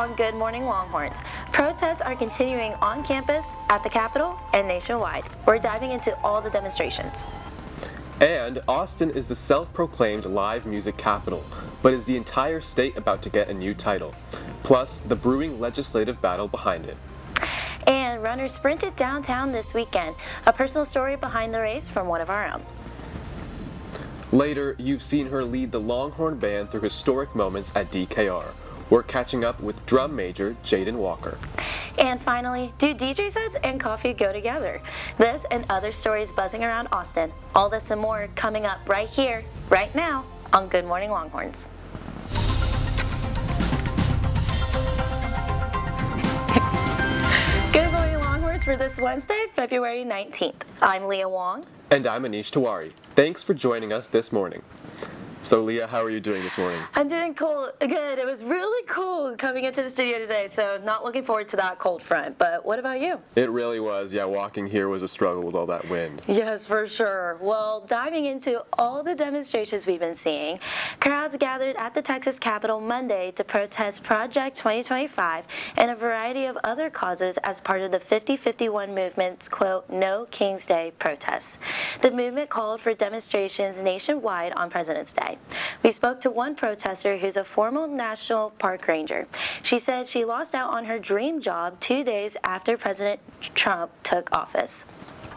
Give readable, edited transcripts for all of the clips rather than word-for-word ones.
on Good Morning Longhorns. Protests are continuing on campus, at the Capitol, and nationwide. We're diving into all the demonstrations. And Austin is the self-proclaimed live music capital, but is the entire state about to get a new title? Plus, the brewing legislative battle behind it. And runners sprinted downtown this weekend. A personal story behind the race from one of our own. Later, you've seen her lead the Longhorn Band through historic moments at DKR. We're catching up with drum major Jaden Walker. And finally, do DJ sets and coffee go together? This and other stories buzzing around Austin. All this and more coming up right here, right now, on Good Morning Longhorns. Good Morning Longhorns for this Wednesday, February 19th. I'm Leah Wong. And I'm Anish Tiwari. Thanks for joining us this morning. So Leah, how are you doing this morning? I'm doing cool. Good. It was really cold coming into the studio today, so not looking forward to that cold front. But what about you? It really was. Yeah, walking here was a struggle with all that wind. Yes, for sure. Well, diving into all the demonstrations we've been seeing, crowds gathered at the Texas Capitol Monday to protest Project 2025 and a variety of other causes as part of the 50-51 movement's, quote, No King's Day protests. The movement called for demonstrations nationwide on President's Day. We spoke to one protester who's a former national park ranger. She said she lost out on her dream job 2 days after President Trump took office.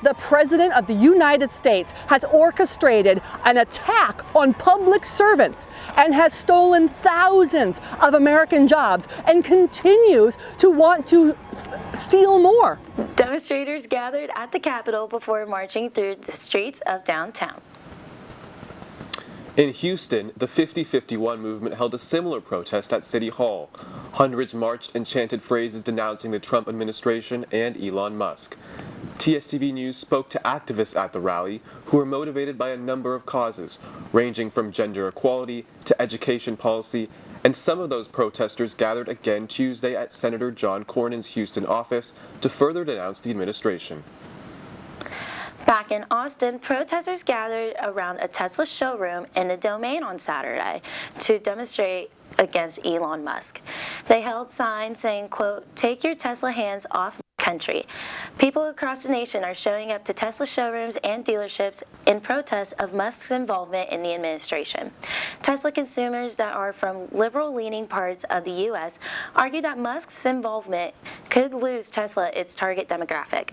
The President of the United States has orchestrated an attack on public servants and has stolen thousands of American jobs and continues to want to steal more. Demonstrators gathered at the Capitol before marching through the streets of downtown. In Houston, the 50-51 movement held a similar protest at City Hall. Hundreds marched and chanted phrases denouncing the Trump administration and Elon Musk. TSTV News spoke to activists at the rally who were motivated by a number of causes, ranging from gender equality to education policy, and some of those protesters gathered again Tuesday at Senator John Cornyn's Houston office to further denounce the administration. Back in Austin, protesters gathered around a Tesla showroom in the Domain on Saturday to demonstrate against Elon Musk. They held signs saying, quote, Take your Tesla hands off my country. People across the nation are showing up to Tesla showrooms and dealerships in protest of Musk's involvement in the administration. Tesla consumers that are from liberal-leaning parts of the U.S. argue that Musk's involvement could lose Tesla its target demographic.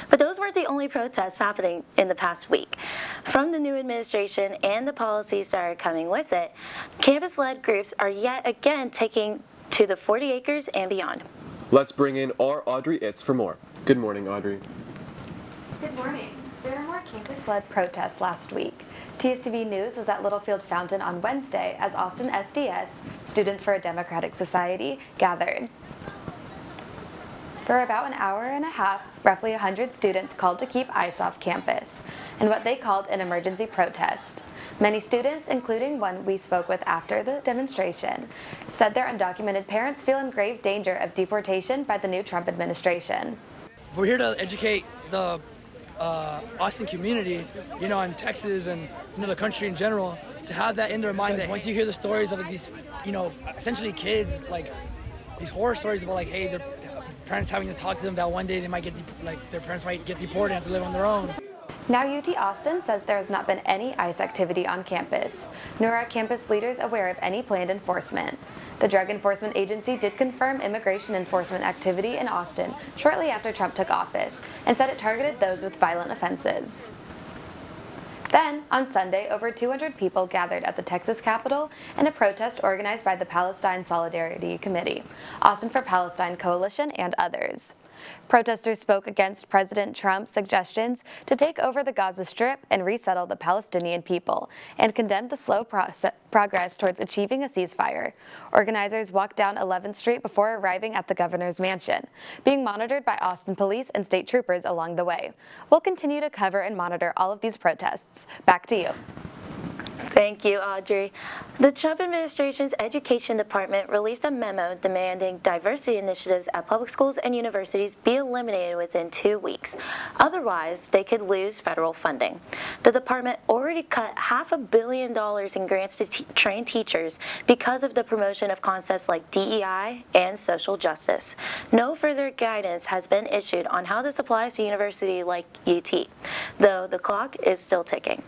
But those weren't the only protests happening in the past week. From the new administration and the policies that are coming with it, campus-led groups are yet again taking to the 40 acres and beyond. Let's bring in our Audrey Itz for more. Good morning, Audrey. Good morning. There were more campus-led protests last week. TSTV News was at Littlefield Fountain on Wednesday as Austin SDS, Students for a Democratic Society, gathered. For about an hour and a half, roughly 100 students called to keep ICE off campus in what they called an emergency protest. Many students, including one we spoke with after the demonstration, said their undocumented parents feel in grave danger of deportation by the new Trump administration. We're here to educate the Austin community, in Texas and the country in general, to have that in their mind that once you hear the stories of these, essentially kids, like these horror stories about hey, their parents having to talk to them that one day they might get their parents might get deported and have to live on their own. Now UT Austin says there has not been any ICE activity on campus, nor are campus leaders aware of any planned enforcement. The Drug Enforcement Agency did confirm immigration enforcement activity in Austin shortly after Trump took office and said it targeted those with violent offenses. Then, on Sunday, over 200 people gathered at the Texas Capitol in a protest organized by the Palestine Solidarity Committee, Austin for Palestine Coalition, and others. Protesters spoke against President Trump's suggestions to take over the Gaza Strip and resettle the Palestinian people, and condemned the slow progress towards achieving a ceasefire. Organizers walked down 11th Street before arriving at the governor's mansion, being monitored by Austin police and state troopers along the way. We'll continue to cover and monitor all of these protests. Back to you. Thank you, Audrey. The Trump administration's Education Department released a memo demanding diversity initiatives at public schools and universities be eliminated within 2 weeks. Otherwise, they could lose federal funding. The department already cut $500 million in grants to train teachers because of the promotion of concepts like DEI and social justice. No further guidance has been issued on how this applies to universities like UT, though the clock is still ticking.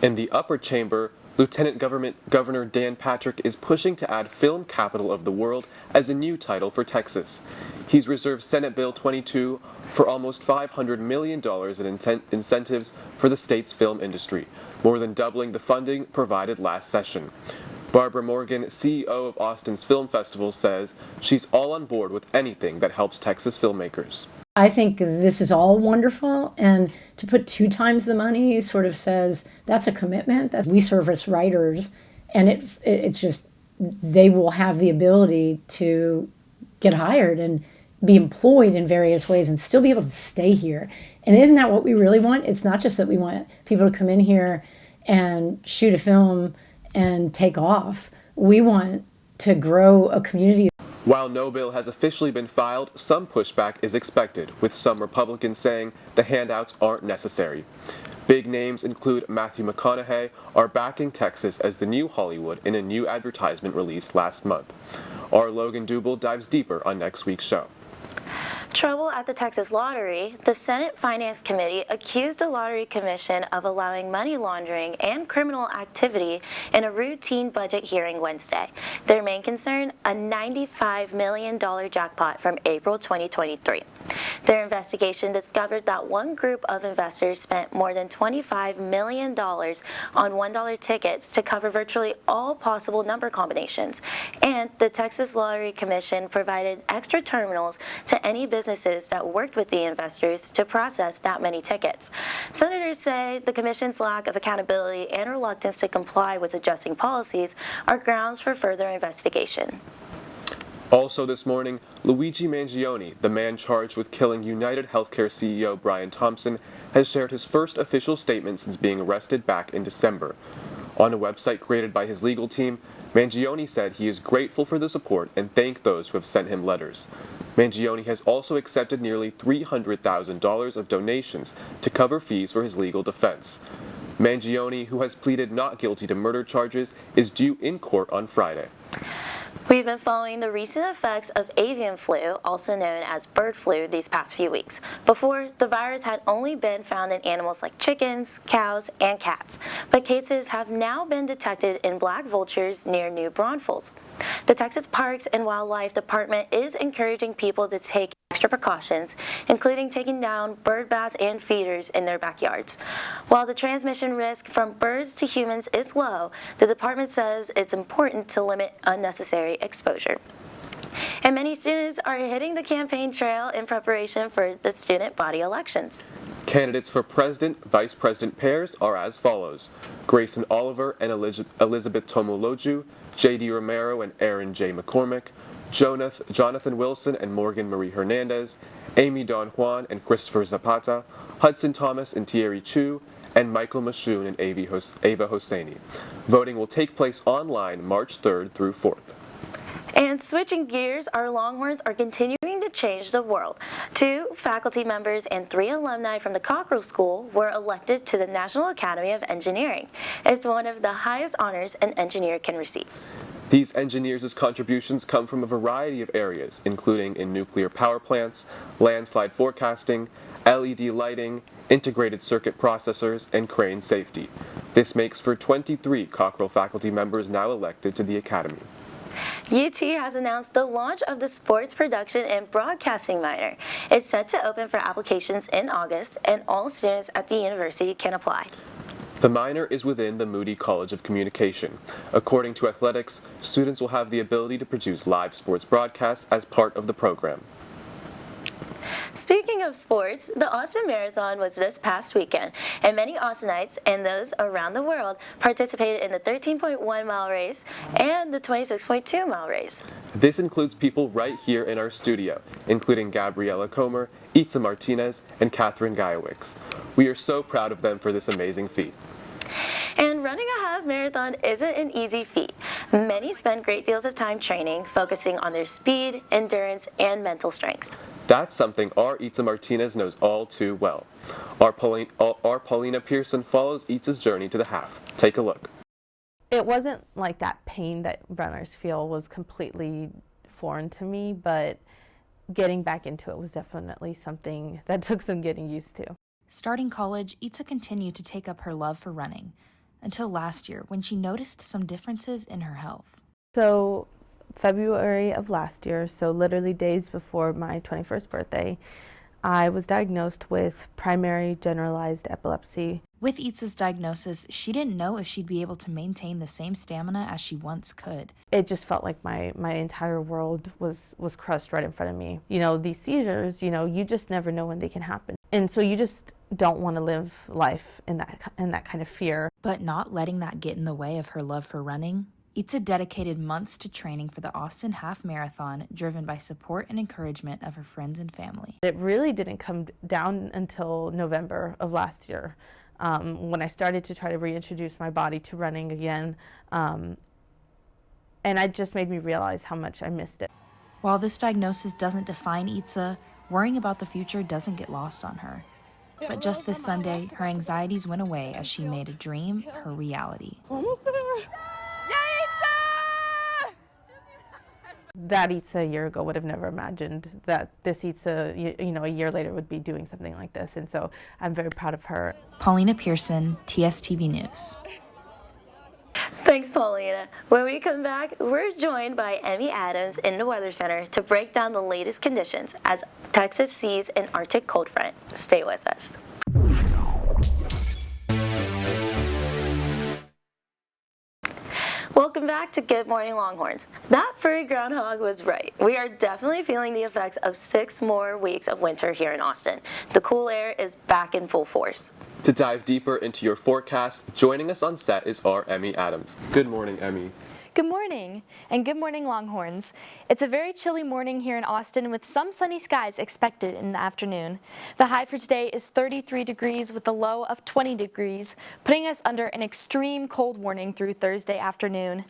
In the upper chamber, Lieutenant Governor Dan Patrick is pushing to add Film Capital of the World as a new title for Texas. He's reserved Senate Bill 22 for almost $500 million in incentives for the state's film industry, more than doubling the funding provided last session. Barbara Morgan, CEO of Austin's Film Festival, says she's all on board with anything that helps Texas filmmakers. I think this is all wonderful, and to put 2 times the money sort of says that's a commitment. That we service writers, and it's just they will have the ability to get hired and be employed in various ways and still be able to stay here. And isn't that what we really want? It's not just that we want people to come in here and shoot a film and take off. We want to grow a community. While no bill has officially been filed, some pushback is expected, with some Republicans saying the handouts aren't necessary. Big names include Matthew McConaughey are backing Texas as the new Hollywood in a new advertisement released last month. Our Logan Dubel dives deeper on next week's show. Trouble at the Texas Lottery. The Senate Finance Committee accused the Lottery Commission of allowing money laundering and criminal activity in a routine budget hearing Wednesday. Their main concern, a $95 million jackpot from April 2023. Their investigation discovered that one group of investors spent more than $25 million on $1 tickets to cover virtually all possible number combinations, and the Texas Lottery Commission provided extra terminals to any businesses that worked with the investors to process that many tickets. Senators say the Commission's lack of accountability and reluctance to comply with adjusting policies are grounds for further investigation. Also this morning, Luigi Mangione, the man charged with killing United Healthcare CEO Brian Thompson, has shared his first official statement since being arrested back in December. On a website created by his legal team, Mangione said he is grateful for the support and thanked those who have sent him letters. Mangione has also accepted nearly $300,000 of donations to cover fees for his legal defense. Mangione, who has pleaded not guilty to murder charges, is due in court on Friday. We've been following the recent effects of avian flu, also known as bird flu, these past few weeks. Before, the virus had only been found in animals like chickens, cows, and cats, but cases have now been detected in black vultures near new Braunfels. The Texas Parks and Wildlife Department is encouraging people to take extra precautions, including taking down bird baths and feeders in their backyards. While the transmission risk from birds to humans is low, the department says it's important to limit unnecessary exposure. And many students are hitting the campaign trail in preparation for the student body elections. Candidates for president, vice president pairs are as follows: Grayson Oliver and Elizabeth Tomoloju, J.D. Romero and Aaron J. McCormick, Jonathan Wilson and Morgan Marie Hernandez, Amy Don Juan and Christopher Zapata, Hudson Thomas and Thierry Chu, and Michael Mashoun and Ava Hosseini. Voting will take place online March 3rd through 4th. And switching gears, our Longhorns are continuing to change the world. 2 faculty members and 3 alumni from the Cockrell School were elected to the National Academy of Engineering. It's one of the highest honors an engineer can receive. These engineers' contributions come from a variety of areas, including in nuclear power plants, landslide forecasting, LED lighting, integrated circuit processors, and crane safety. This makes for 23 Cockrell faculty members now elected to the Academy. UT has announced the launch of the Sports Production and Broadcasting minor. It's set to open for applications in August, and all students at the university can apply. The minor is within the Moody College of Communication. According to athletics, students will have the ability to produce live sports broadcasts as part of the program. Speaking of sports, the Austin Marathon was this past weekend, and many Austinites and those around the world participated in the 13.1-mile race and the 26.2-mile race. This includes people right here in our studio, including Gabriella Comer, Itza Martinez, and Catherine Gajewicz. We are so proud of them for this amazing feat. And running a half marathon isn't an easy feat. Many spend great deals of time training, focusing on their speed, endurance, and mental strength. That's something our Itza Martinez knows all too well. Our Paulina Pearson follows Itza's journey to the half. Take a look. It wasn't like that pain that runners feel was completely foreign to me, but getting back into it was definitely something that took some getting used to. Starting college, Itza continued to take up her love for running, until last year when she noticed some differences in her health. So February of last year, so literally days before my 21st birthday, I was diagnosed with primary generalized epilepsy. With Itza's diagnosis, she didn't know if she'd be able to maintain the same stamina as she once could. It just felt like my entire world was crushed right in front of me. You know, these seizures, you just never know when they can happen. And so you just don't want to live life in that kind of fear. But not letting that get in the way of her love for running, Itza dedicated months to training for the Austin Half Marathon, driven by support and encouragement of her friends and family. It really didn't come down until November of last year, when I started to try to reintroduce my body to running again, and it just made me realize how much I missed it. While this diagnosis doesn't define Itza, worrying about the future doesn't get lost on her. But just this Sunday, her anxieties went away as she made a dream her reality. Almost there. That Itza a year ago would have never imagined that this Itza, a year later would be doing something like this. And so I'm very proud of her. Paulina Pearson, TSTV News. Thanks, Paulina. When we come back, we're joined by Emmy Adams in the Weather Center to break down the latest conditions as Texas sees an Arctic cold front. Stay with us. Welcome back to Good Morning Longhorns. That furry groundhog was right. We are definitely feeling the effects of 6 more weeks of winter here in Austin. The cool air is back in full force. To dive deeper into your forecast, joining us on set is our Emmy Adams. Good morning, Emmy. Good morning, and good morning, Longhorns. It's a very chilly morning here in Austin with some sunny skies expected in the afternoon. The high for today is 33 degrees with a low of 20 degrees, putting us under an extreme cold warning through Thursday afternoon.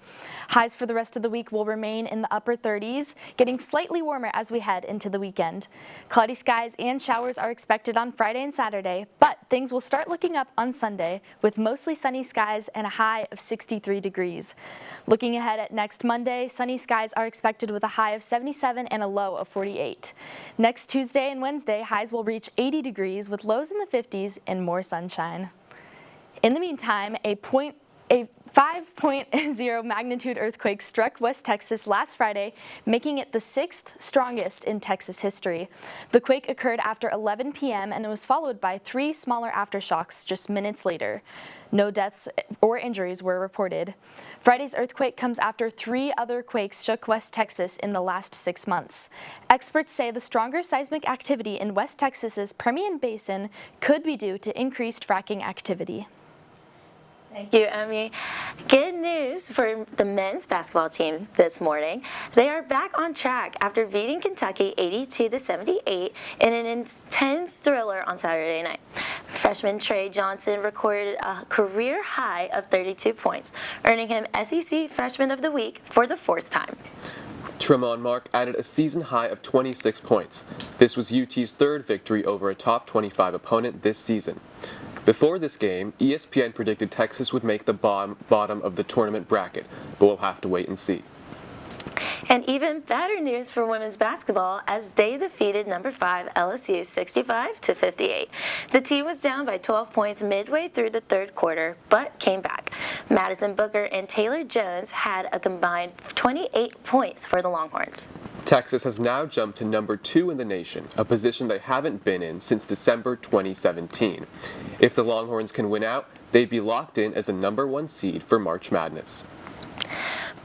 Highs for the rest of the week will remain in the upper 30s, getting slightly warmer as we head into the weekend. Cloudy skies and showers are expected on Friday and Saturday, but things will start looking up on Sunday with mostly sunny skies and a high of 63 degrees. Looking ahead at next Monday, sunny skies are expected with a high of 77 and a low of 48. Next Tuesday and Wednesday, highs will reach 80 degrees with lows in the 50s and more sunshine. In the meantime, a 5.0 magnitude earthquake struck West Texas last Friday, making it the 6th strongest in Texas history. The quake occurred after 11 p.m. and it was followed by 3 smaller aftershocks just minutes later. No deaths or injuries were reported. Friday's earthquake comes after 3 other quakes shook West Texas in the last 6 months. Experts say the stronger seismic activity in West Texas's Permian Basin could be due to increased fracking activity. Thank you, Emmy. Good news for the men's basketball team this morning. They are back on track after beating Kentucky 82-78 in an intense thriller on Saturday night. Freshman Trey Johnson recorded a career high of 32 points, earning him SEC Freshman of the Week for the 4th time. Tremont Mark added a season high of 26 points. This was UT's 3rd victory over a top 25 opponent this season. Before this game, ESPN predicted Texas would make the bottom of the tournament bracket, but we'll have to wait and see. And even better news for women's basketball as they defeated number 5 LSU 65-58. The team was down by 12 points midway through the 3rd quarter, but came back. Madison Booker and Taylor Jones had a combined 28 points for the Longhorns. Texas has now jumped to number 2 in the nation, a position they haven't been in since December 2017. If the Longhorns can win out, they'd be locked in as a number 1 seed for March Madness.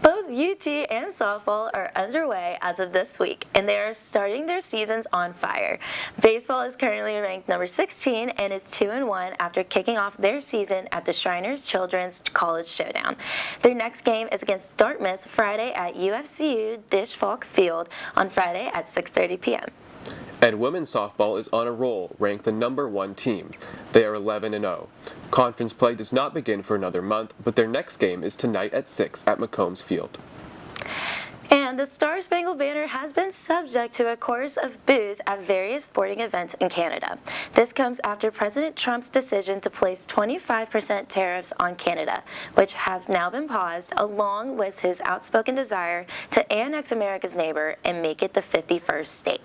Both UT and softball are underway as of this week, and they are starting their seasons on fire. Baseball is currently ranked number 16 and is 2-1 after kicking off their season at the Shriners Children's College Showdown. Their next game is against Dartmouth Friday at UFCU Disch Falk Field on Friday at 6:30 p.m. And women's softball is on a roll, ranked the #1 team. They are 11-0. Conference play does not begin for another month, but their next game is tonight at 6 at McCombs Field. And the Star Spangled Banner has been subject to a chorus of boos at various sporting events in Canada. This comes after President Trump's decision to place 25% tariffs on Canada, which have now been paused, along with his outspoken desire to annex America's neighbor and make it the 51st state.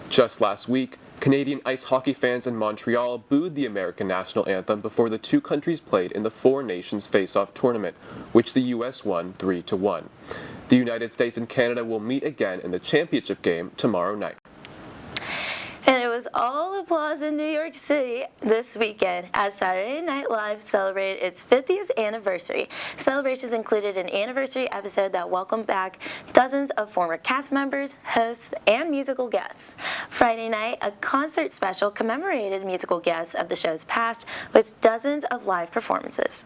Just last week, Canadian ice hockey fans in Montreal booed the American national anthem before the two countries played in the Four Nations Face-Off tournament, which the U.S. won 3-1. The United States and Canada will meet again in the championship game tomorrow night. And it was all applause in New York City this weekend as Saturday Night Live celebrated its 50th anniversary. Celebrations included an anniversary episode that welcomed back dozens of former cast members, hosts, and musical guests. Friday night, a concert special commemorated musical guests of the show's past with dozens of live performances.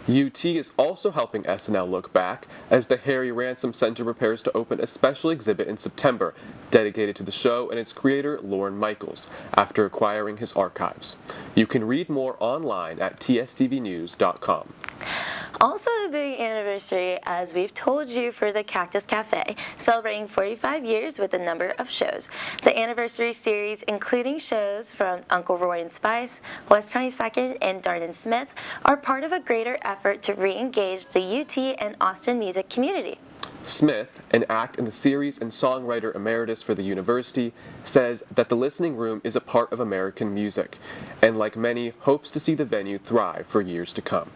UT is also helping SNL look back as the Harry Ransom Center prepares to open a special exhibit in September dedicated to the show and its creator, Lorne Michaels, after acquiring his archives. You can read more online at tstvnews.com. Also a big anniversary, as we've told you, for the Cactus Cafe, celebrating 45 years with a number of shows. The anniversary series, including shows from Uncle Roy and Spice, West 22nd, and Darden Smith, are part of a greater effort to re-engage the UT and Austin music community. Smith, an act in the series and songwriter emeritus for the university, says that the listening room is a part of American music, and like many, hopes to see the venue thrive for years to come.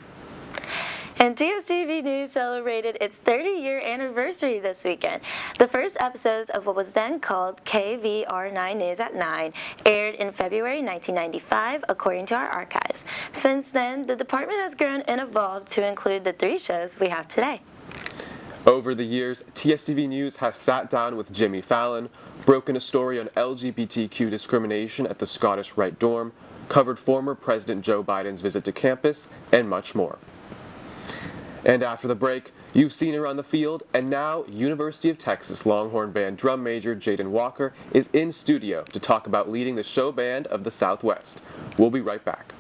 And TSTV News celebrated its 30-year anniversary this weekend. The first episodes of what was then called KVR9 News at 9 aired in February 1995, according to our archives. Since then, the department has grown and evolved to include the 3 shows we have today. Over the years, TSTV News has sat down with Jimmy Fallon, broken a story on LGBTQ discrimination at the Scottish Rite dorm, covered former President Joe Biden's visit to campus, and much more. And after the break, you've seen her on the field, and now University of Texas Longhorn Band drum major Jaden Walker is in studio to talk about leading the show band of the Southwest. We'll be right back.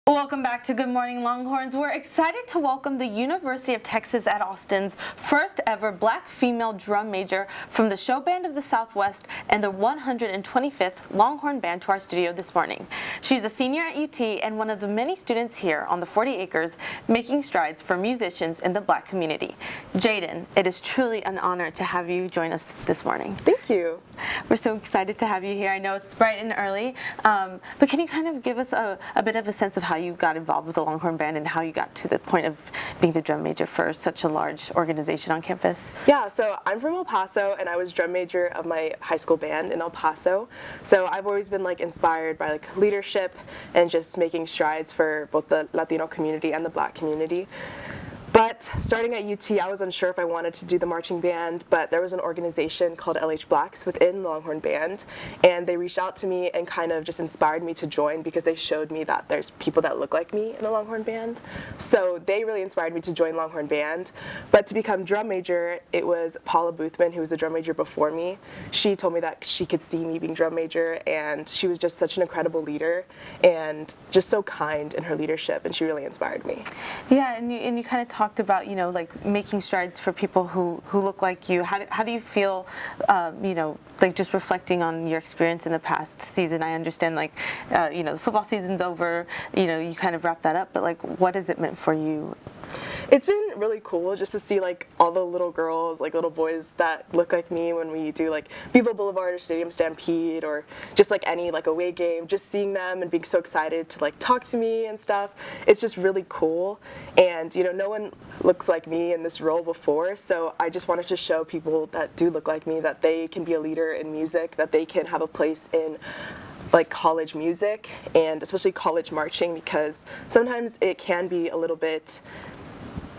Welcome back to Good Morning Longhorns. We're excited to welcome the University of Texas at Austin's first ever black female drum major from the Show Band of the Southwest and the 125th Longhorn Band to our studio this morning. She's a senior at UT and one of the many students here on the 40 acres making strides for musicians in the black community. Jaden, it is truly an honor to have you join us this morning. Thank you. We're so excited to have you here. I know it's bright and early, but can you kind of give us a bit of a sense of how you got involved with the Longhorn Band and how you got to the point of being the drum major for such a large organization on campus? Yeah, so I'm from El Paso, and I was drum major of my high school band in El Paso. So I've always been inspired by leadership and just making strides for both the Latino community and the black community. But starting at UT, I was unsure if I wanted to do the marching band, but there was an organization called LH Blacks within the Longhorn Band, and they reached out to me and kind of just inspired me to join because they showed me that there's people that look like me in the Longhorn Band. So they really inspired me to join Longhorn Band. But to become drum major, it was Paula Boothman, who was the drum major before me. She told me that she could see me being drum major, and she was just such an incredible leader and just so kind in her leadership, and she really inspired me. Yeah, and you kind of talked about, making strides for people who look like you. How do you feel, just reflecting on your experience in the past season? I understand, the football season's over, you kind of wrap that up, but what has it meant for you? It's been really cool just to see all the little girls, little boys that look like me when we do Bevo Boulevard or Stadium Stampede or just any away game, just seeing them and being so excited to talk to me and stuff. It's just really cool, and no one looks like me in this role before, so I just wanted to show people that do look like me that they can be a leader in music, that they can have a place in college music and especially college marching, because sometimes it can be a little bit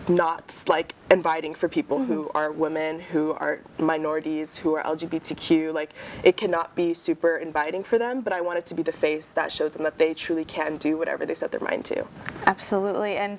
not like inviting for people who are women, who are minorities, who are LGBTQ. Like, it cannot be super inviting for them, but I want it to be the face that shows them that they truly can do whatever they set their mind to. Absolutely. And,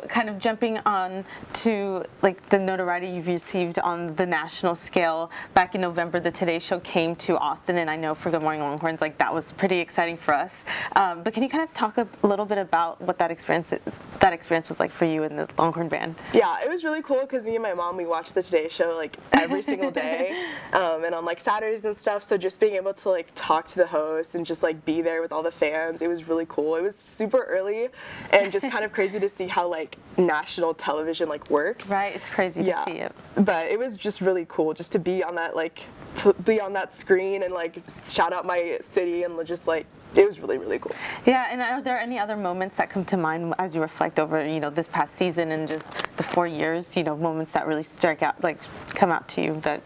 kind of jumping on to like the notoriety you've received on the national scale. Back in November, the Today Show came to Austin, and I know for Good Morning Longhorns, like that was pretty exciting for us. But can you kind of talk a little bit about what that experience was like for you and the Longhorn Band? Yeah, it was really cool because me and my mom, we watched the Today Show like every single day, and on like Saturdays and stuff. So just being able to like talk to the host and just like be there with all the fans, it was really cool. It was super early, and just kind of crazy to see how like national television like works. Right, it's crazy to see it. But it was just really cool just to be on that screen and like shout out my city and just like. It was really, really cool. Yeah, and are there any other moments that come to mind as you reflect over, this past season and just the 4 years, moments that really strike out, like come out to you that,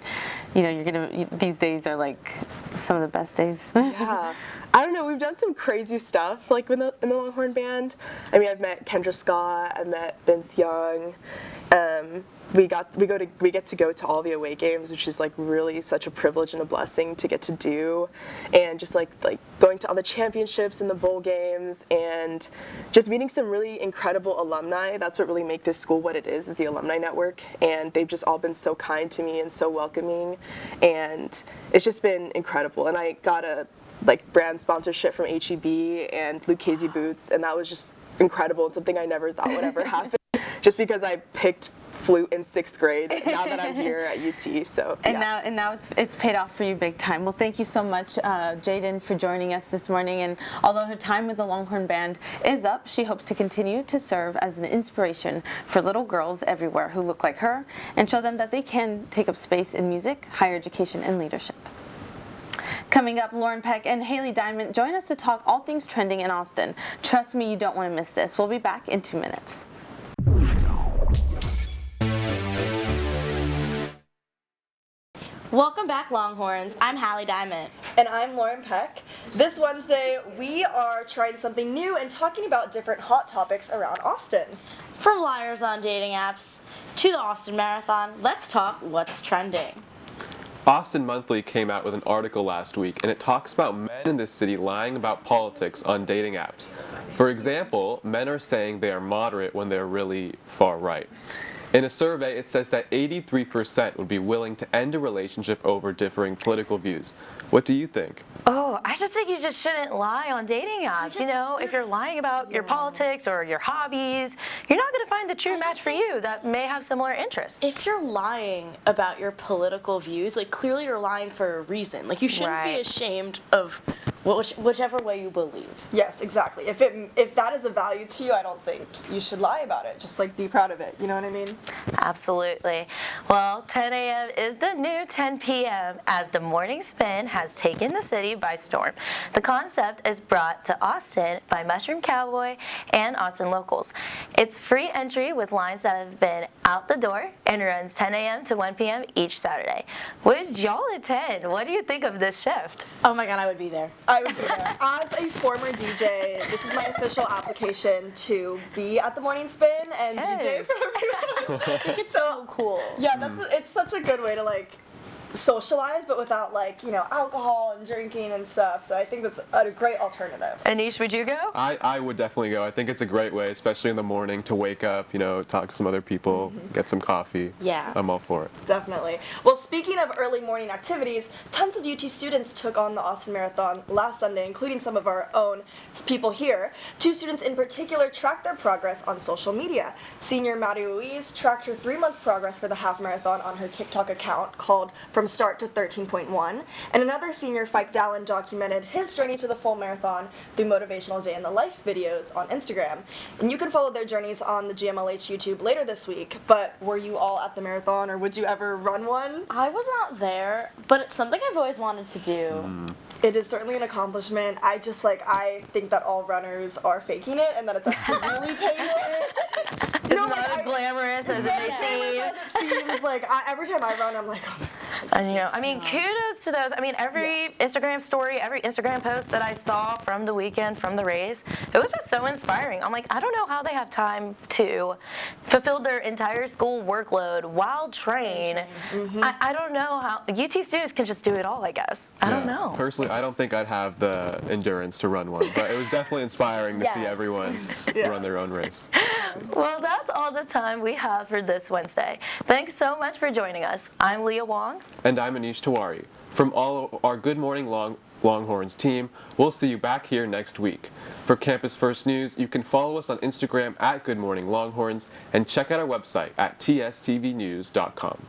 these days are like some of the best days? Yeah. I don't know, we've done some crazy stuff like in the Longhorn Band. I mean, I've met Kendra Scott, I met Vince Young. We get to go to all the away games, which is like really such a privilege and a blessing to get to do, and just like going to all the championships and the bowl games, and just meeting some really incredible alumni. That's what really make this school what it is the alumni network, and they've just all been so kind to me and so welcoming, and it's just been incredible. And I got a brand sponsorship from HEB and Lucchese boots, and that was just incredible and something I never thought would ever happen, just because I picked flute in 6th grade. Now that I'm here at UT, so yeah. And now it's paid off for you big time. Well, thank you so much, Jaden, for joining us this morning. And although her time with the Longhorn Band is up, she hopes to continue to serve as an inspiration for little girls everywhere who look like her and show them that they can take up space in music, higher education, and leadership. Coming up, Lauren Peck and Haley Diamond join us to talk all things trending in Austin. Trust me, you don't want to miss this. We'll be back in 2 minutes. Welcome back, Longhorns. I'm Hallie Diamond. And I'm Lauren Peck. This Wednesday, we are trying something new and talking about different hot topics around Austin. From liars on dating apps to the Austin Marathon, let's talk what's trending. Austin Monthly came out with an article last week, and it talks about men in this city lying about politics on dating apps. For example, men are saying they are moderate when they're really far right. In a survey, it says that 83% would be willing to end a relationship over differing political views. What do you think? Oh, I just think you just shouldn't lie on dating apps. If you're lying about your politics or your hobbies, you're not going to find the true match for you that may have similar interests. If you're lying about your political views, clearly you're lying for a reason. You shouldn't be ashamed of whichever way you believe. Yes, exactly. If that is a value to you, I don't think you should lie about it. Just be proud of it. You know what I mean? Absolutely. Well, 10 a.m. is the new 10 p.m. as the morning spin has taken the city by storm. The concept is brought to Austin by Mushroom Cowboy and Austin locals. It's free entry with lines that have been out the door and runs 10 a.m. to 1 p.m. each Saturday. Would y'all attend? What do you think of this shift? Oh my God, I would be there. I would be there. As a former DJ, this is my official application to be at the morning spin and DJ for everyone. It's so cool. Yeah, it's such a good way to socialize, but without alcohol and drinking and stuff. So I think that's a great alternative. Anish, would you go? I would definitely go. I think it's a great way, especially in the morning, to wake up, talk to some other people, get some coffee. Yeah. I'm all for it. Definitely. Well, speaking of early morning activities, tons of UT students took on the Austin Marathon last Sunday, including some of our own people here. 2 students in particular tracked their progress on social media. Senior Maddie Louise tracked her 3-month progress for the half marathon on her TikTok account called From Start to 13.1, and another senior, Fike Dallin, documented his journey to the full marathon through motivational day in the life videos on Instagram. And you can follow their journeys on the GMLH YouTube later this week. But were you all at the marathon, or would you ever run one? I was not there, but it's something I've always wanted to do. It is certainly an accomplishment. I think that all runners are faking it, and that it's actually really painful. It's not as glamorous as it may seem. As it seems. Every time I run, I'm like, oh my gosh, And I mean, kudos to those. I mean, every Instagram story, every Instagram post that I saw from the weekend, from the race, it was just so inspiring. I'm like, I don't know how they have time to fulfill their entire school workload while train. I don't know how UT students can just do it all, I guess. I don't know. Personally, I don't think I'd have the endurance to run one, but it was definitely inspiring to see everyone run their own race. Well, that's all the time we have for this Wednesday. Thanks so much for joining us. I'm Leah Wong. And I'm Anish Tiwari. From all of our Good Morning Longhorns team, we'll see you back here next week. For Campus First News, you can follow us on Instagram at Good Morning Longhorns and check out our website at tstvnews.com.